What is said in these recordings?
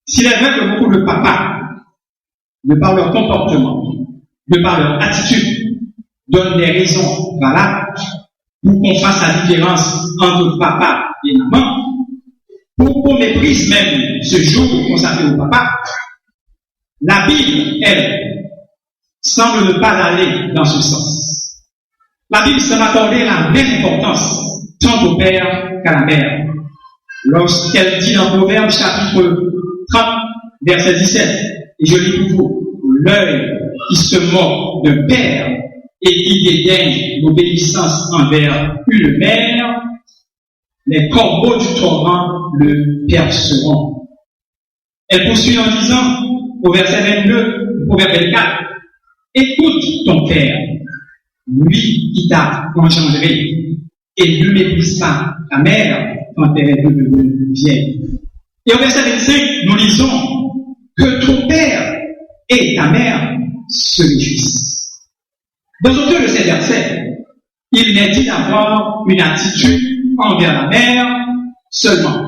S'il est vrai que beaucoup de papas, de par leur comportement, de par leur attitude, donnent des raisons valables pour qu'on fasse la différence entre papa et maman, pour qu'on méprise même ce jour consacré au papa, la Bible, elle, semble ne pas aller dans ce sens. La Bible semble accorder la même importance tant au père qu'à la mère. Lorsqu'elle dit dans Proverbes chapitre 30, verset 17, et je lis pour vous, l'œil qui se moque d'un père et qui dédaigne l'obéissance envers une mère, les corbeaux du torrent le perceront. Elle poursuit en disant, au verset 22, Proverbe 24, écoute ton père, lui qui t'a engendré, et ne méprise pas ta mère quand elle est devenue vieille. Et au verset 25, nous lisons que ton père et ta mère se réjouissent. Dans aucun de ces versets, il n'est dit d'avoir une attitude envers la mère seulement.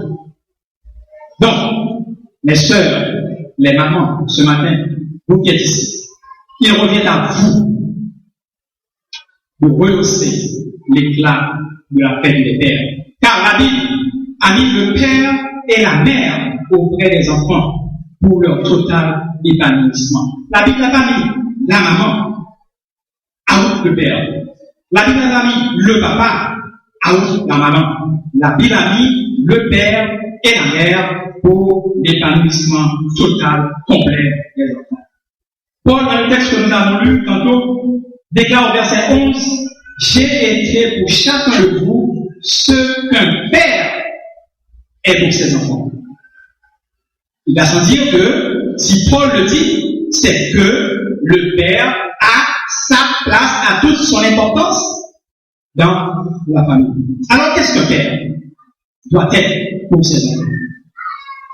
Donc, mes sœurs, les mamans, ce matin, vous qui êtes ici, il revient à vous de rehausser l'éclat de la fête des pères. Car la Bible a mis le père et la mère auprès des enfants pour leur total épanouissement. La Bible n'a pas mis la maman out le père. La Bible n'a pas mis le papa out la maman. La Bible a mis le père et la mère pour l'épanouissement total, complet des enfants. Paul, dans le texte que nous avons lu tantôt, déclare au verset 11, j'ai été pour chacun de vous ce qu'un père est pour ses enfants. Il va sans dire que, si Paul le dit, c'est que le père a sa place, a toute son importance dans la famille. Alors, qu'est-ce qu'un père doit être pour ses enfants?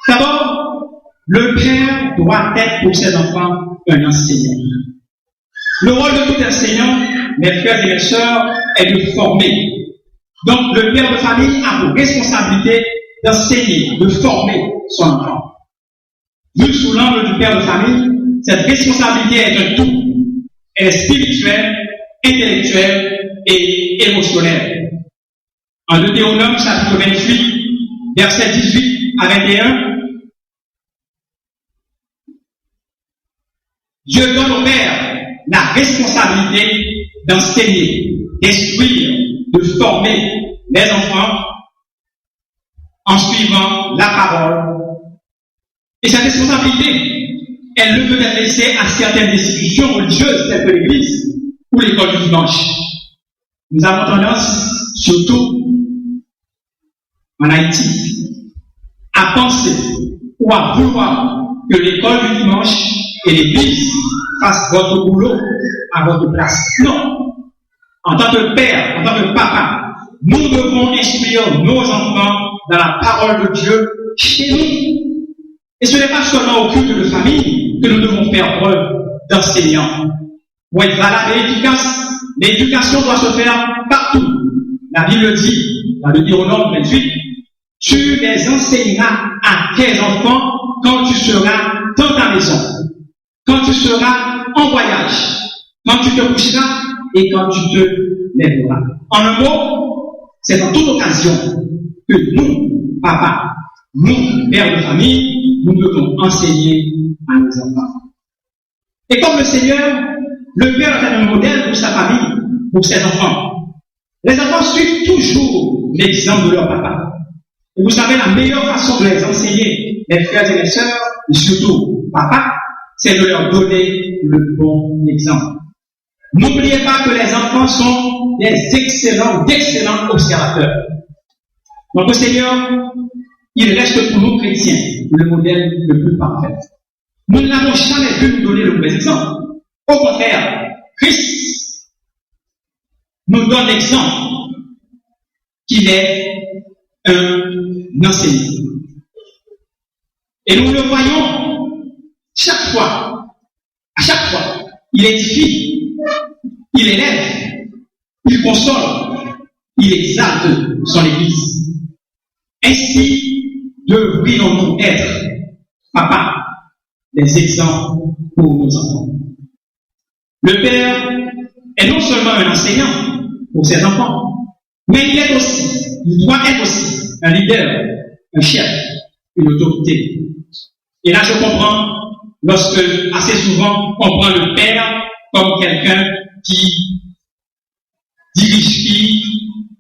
D'abord, le père doit être pour ses enfants un enseignant. Le rôle de tout enseignant, mes frères et mes sœurs, est de former. Donc, le père de famille a pour responsabilité d'enseigner, de former son enfant. Vu sous l'angle du père de famille, cette responsabilité est un tout. Elle est spirituelle, intellectuelle et émotionnelle. En Deutéronome, chapitre 28, versets 18 à 21, Dieu donne au père la responsabilité d'enseigner, d'instruire, de former les enfants en suivant la parole. Et cette responsabilité, elle ne peut être laissée à certaines institutions religieuses telles que l'Église ou l'école du dimanche. Nous avons tendance, surtout en Haïti, à penser ou à vouloir que l'école du dimanche et l'Église fassent votre boulot à votre place. Non. En tant que père, en tant que papa, nous devons instruire nos enfants dans la parole de Dieu chez nous. Et ce n'est pas seulement au culte de famille que nous devons faire preuve d'enseignants. Pour être valable et efficace, l'éducation doit se faire partout. La Bible dit, dans le Deutéronome 28, tu les enseigneras à tes enfants quand tu seras dans ta maison, quand tu seras en voyage, quand tu te coucheras et quand tu te lèveras. En un mot, c'est dans toute occasion que nous, papa, nous, pères de famille, nous devons enseigner à nos enfants. Et comme le Seigneur, le Père est un modèle pour sa famille, pour ses enfants. Les enfants suivent toujours l'exemple de leur papa. Et vous savez, la meilleure façon de les enseigner, mes frères et mes sœurs, et surtout papa, c'est de leur donner le bon exemple. N'oubliez pas que les enfants sont d'excellents observateurs. Donc le Seigneur, il reste pour nous chrétiens le modèle le plus parfait. Nous n'avons jamais pu nous donner le mauvais exemple. Au contraire, Christ nous donne l'exemple qu'il est un enseignant. Et nous le voyons chaque fois, à chaque fois, il édifie, il élève, il console, il exalte son Église. Ainsi devrions-nous être papa, des exemples pour nos enfants. Le père est non seulement un enseignant pour ses enfants, mais il doit être aussi un leader, un chef, une autorité. Et là, je comprends lorsque, assez souvent, on prend le père comme quelqu'un qui dirige,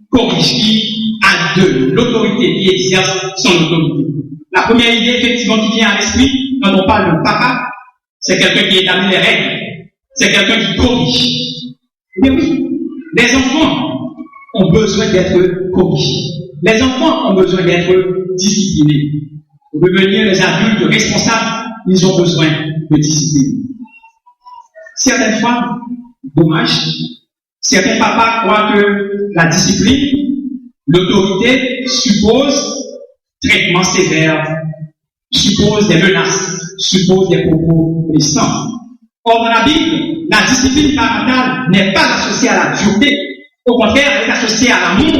corrige, a de l'autorité, qui exerce son autorité. La première idée, effectivement, qui vient à l'esprit, quand on parle de papa, c'est quelqu'un qui établit les règles. C'est quelqu'un qui corrige. Mais oui, les enfants ont besoin d'être corrigés. Les enfants ont besoin d'être disciplinés. Pour devenir les adultes responsables, ils ont besoin de discipline. Certaines fois, dommage, certains papas croient que la discipline, l'autorité suppose traitement sévère, suppose des menaces, suppose des propos blessants. Or, dans la Bible, la discipline parentale n'est pas associée à la dureté. Au contraire, elle est associée à l'amour,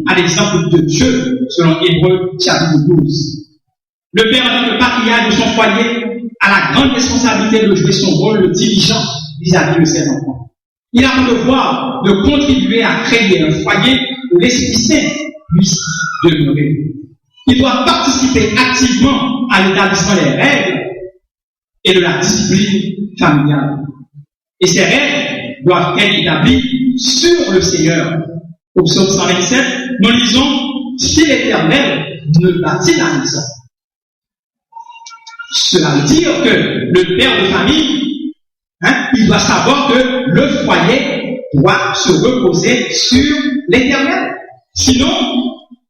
à l'exemple de Dieu, selon Hébreux chapitre 12. Le père, en tant que patriarche de son foyer, a la grande responsabilité de jouer son rôle de dirigeant vis-à-vis de ses enfants. Il a le devoir de contribuer à créer un foyer où l'Esprit Saint puisse demeurer. Il doit participer activement à l'établissement des règles et de la discipline familiale. Et ces règles doivent être établies sur le Seigneur. Au psaume 127, nous lisons « Si l'Éternel ne bâtit la maison ». Cela veut dire que le père de famille, il doit savoir que le foyer doit se reposer sur l'Éternel. Sinon,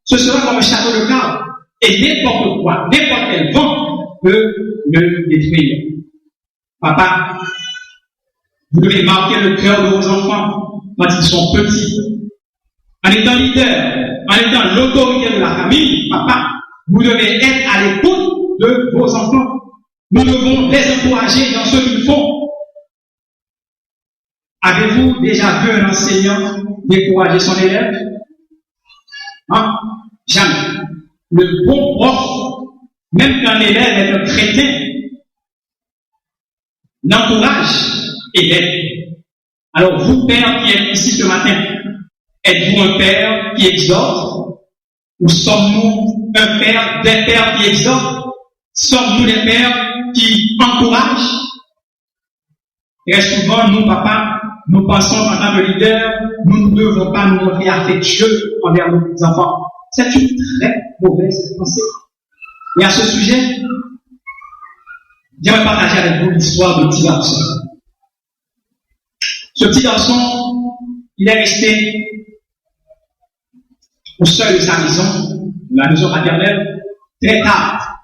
ce sera comme un château de cartes. Et n'importe quoi, n'importe quel vent peut le détruire. Papa, vous devez marquer le cœur de vos enfants quand ils sont petits. En étant leader, en étant l'autorité de la famille, papa, vous devez être à l'écoute de vos enfants. Nous devons les encourager dans ce qu'ils font. Avez-vous déjà vu un enseignant décourager son élève? Jamais. Le bon prof, même quand l'élève est un crétin, l'encourage et l'aide. Alors vous, père qui êtes ici ce matin, êtes-vous un père qui exhorte? Ou sommes-nous un père, des pères qui exhortent? Sommes-nous des pères qui encouragent? Très souvent, nous, papa, nous pensons en tant que leader, nous ne devons pas nous montrer affectueux envers nos enfants. C'est une très mauvaise pensée. Et à ce sujet, j'aimerais partager avec vous l'histoire d'un petit garçon. Ce petit garçon, il est resté au seuil de sa maison, la maison paternelle, très tard,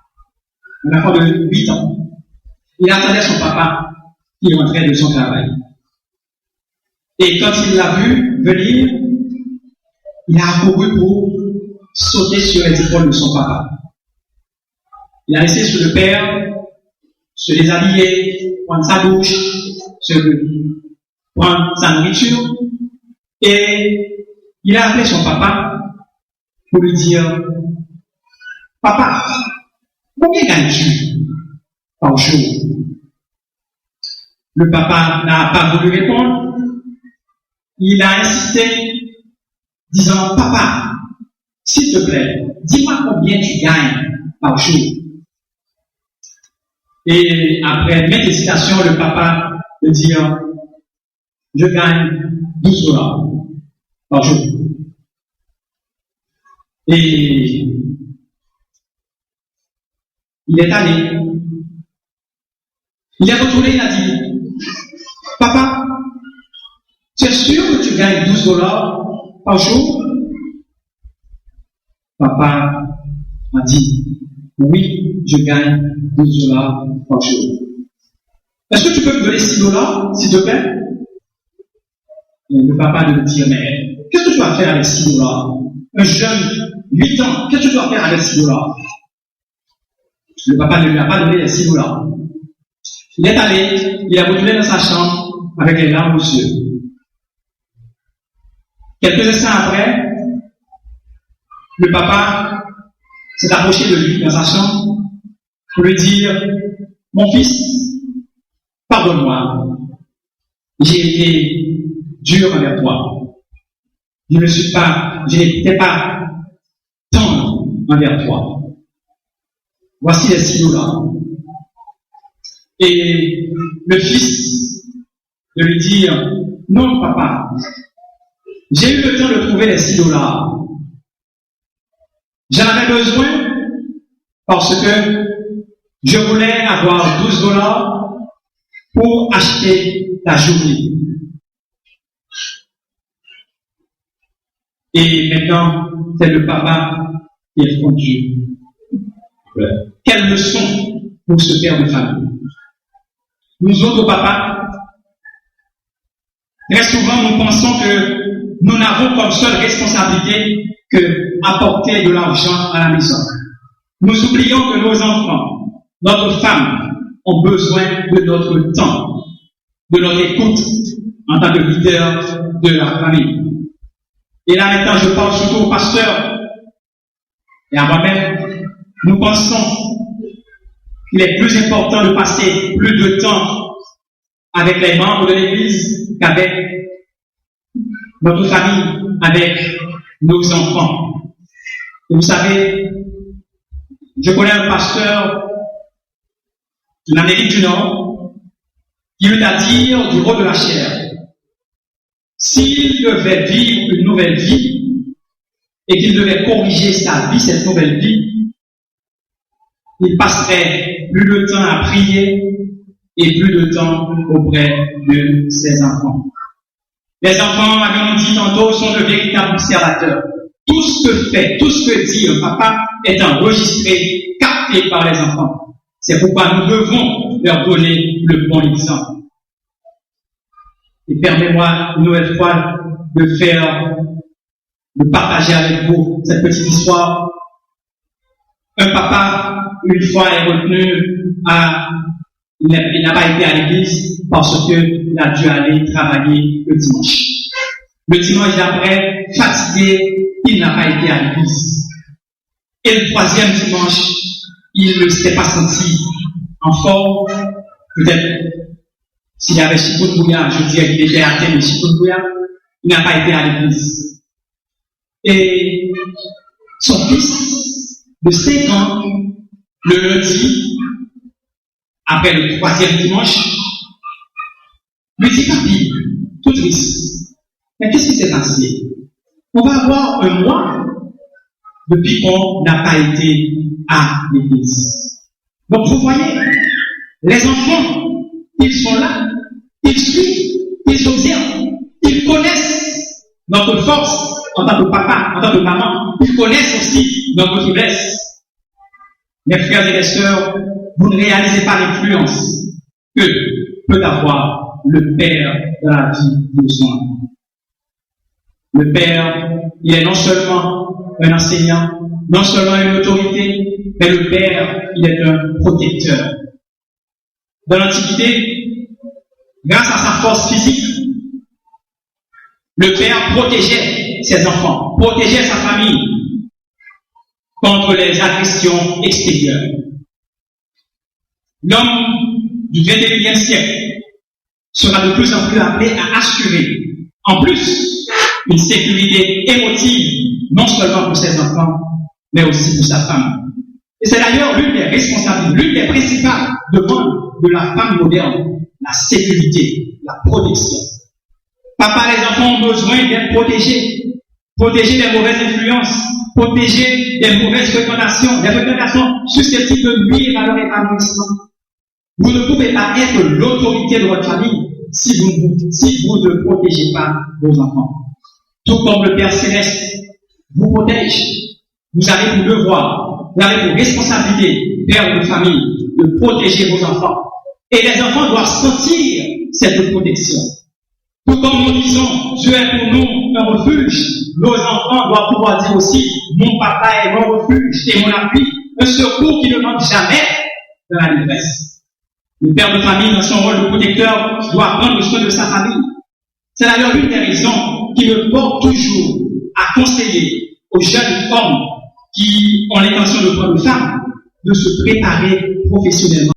un enfant de 8 ans. Il attendait son papa qui rentrait de son travail. Et quand il l'a vu venir, il a accouru pour sauter sur les épaules de son papa. Il a laissé sur le père se déshabiller, prendre sa douche, prendre sa nourriture, et il a appelé son papa pour lui dire « Papa, combien gagnes-tu par jour ?» Le papa n'a pas voulu répondre. Il a insisté, disant « Papa, s'il te plaît, dis-moi combien tu gagnes par jour. » Et après maintes hésitations, le papa me dit « Je gagne $12 par jour. » Et il est allé. Il est retourné, il a dit « Papa, tu es sûr que tu gagnes $12 par jour? » Papa a dit « Oui, je gagne $12 par jour. » Est-ce que tu peux me donner $6, s'il te plaît? Et le papa lui dit « Mais qu'est-ce que tu vas faire avec $6? Un jeune, 8 ans, qu'est-ce que tu vas faire avec $6? » Le papa ne lui a pas donné les $6. Il est allé, il est retourné dans sa chambre avec les larmes aux yeux. Quelques instants après, le papa s'est approché de lui dans sa chambre pour lui dire, mon fils, pardonne-moi, j'ai été dur envers toi. Je n'étais pas tendre envers toi. Voici les signaux-là. Et le fils de lui dire, non papa, j'ai eu le temps de trouver les signaux-là. J'en avais besoin parce que je voulais avoir $12 pour acheter ta journée. Et maintenant, c'est le papa qui est fondu. Quelle leçon pour ce père de famille. Nous autres papas, très souvent nous pensons que nous n'avons comme seule responsabilité que apporter de l'argent à la maison. Nous oublions que nos enfants, notre femme, ont besoin de notre temps, de notre écoute en tant que leader de la famille. Et là maintenant, je parle surtout au pasteur et à moi-même. Nous pensons qu'il est plus important de passer plus de temps avec les membres de l'Église qu'avec notre famille, avec nos enfants. Et vous savez, je connais un pasteur de l'Amérique du Nord qui eut à dire du rôle de la chair. S'il devait vivre une nouvelle vie et qu'il devait corriger sa vie, cette nouvelle vie, il passerait plus de temps à prier et plus de temps auprès de ses enfants. Les enfants, comme on dit tantôt, sont de véritables observateurs. Tout ce que fait, tout ce que dit un papa est enregistré, capté par les enfants. C'est pourquoi nous devons leur donner le bon exemple. Et permettez-moi une nouvelle fois de partager avec vous cette petite histoire. Un papa, une fois, est retenu il n'a pas été à l'église parce qu'il a dû aller travailler le dimanche. Le dimanche d'après, fatigué, il n'a pas été à l'église. Et le troisième dimanche, il ne s'était pas senti en forme. Peut-être, s'il y avait chikungunya, je dirais qu'il était atteint de chikungunya, il n'a pas été à l'église. Et son fils de 5 ans, le lundi, après le troisième dimanche, lui dit, papi, tout triste, mais qu'est-ce qui s'est passé? On va avoir un mois depuis qu'on n'a pas été à l'église. Donc vous voyez, les enfants, ils sont là, ils suivent, ils observent, ils connaissent notre force en tant que papa, en tant que maman, ils connaissent aussi notre faiblesse. Mes frères et mes sœurs, vous ne réalisez pas l'influence que peut avoir le père dans la vie de son enfant. Le père, il est non seulement un enseignant, non seulement une autorité, mais le père, il est un protecteur. Dans l'Antiquité, grâce à sa force physique, le père protégeait ses enfants, protégeait sa famille contre les agressions extérieures. L'homme du 21e siècle sera de plus en plus appelé à assurer, en plus, une sécurité émotive, non seulement pour ses enfants, mais aussi pour sa femme. Et c'est d'ailleurs l'une des responsabilités, l'une des principales demandes de la femme moderne, la sécurité, la protection. Papa, les enfants ont besoin d'être protégés, protégés des mauvaises influences, protégés des mauvaises fréquentations susceptibles de nuire à leur épanouissement. Vous ne pouvez pas être l'autorité de votre famille si vous ne protégez pas vos enfants. Tout comme le Père Céleste vous protège, vous avez pour devoir, vous avez pour responsabilité, père de famille, de protéger vos enfants. Et les enfants doivent sentir cette protection. Tout comme nous disons, Dieu est pour nous un refuge, nos enfants doivent pouvoir dire aussi, mon papa est mon refuge et mon appui, un secours qui ne manque jamais dans la détresse. Le père de famille, dans son rôle de protecteur, doit prendre soin de sa famille. C'est d'ailleurs l'une des raisons qui me porte toujours à conseiller aux jeunes hommes qui ont l'intention de prendre une femme, de se préparer professionnellement.